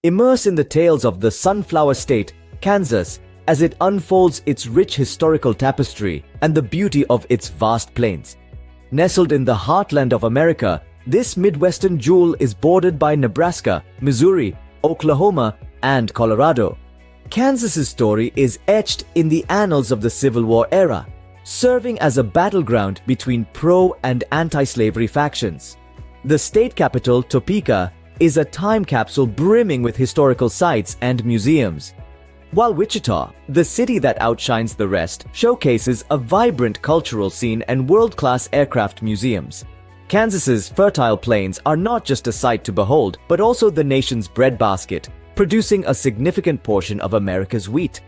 Immerse in the tales of the Sunflower State, Kansas, as it unfolds its rich historical tapestry and the beauty of its vast plains. Nestled in the heartland of America, this Midwestern jewel is bordered by Nebraska, Missouri, Oklahoma, and Colorado. Kansas's story is etched in the annals of the Civil War era, serving as a battleground between pro- and anti-slavery factions. The state capital, Topeka, is a time capsule brimming with historical sites and museums. While Wichita, the city that outshines the rest, showcases a vibrant cultural scene and world-class aircraft museums. Kansas's fertile plains are not just a sight to behold, but also the nation's breadbasket, producing a significant portion of America's wheat.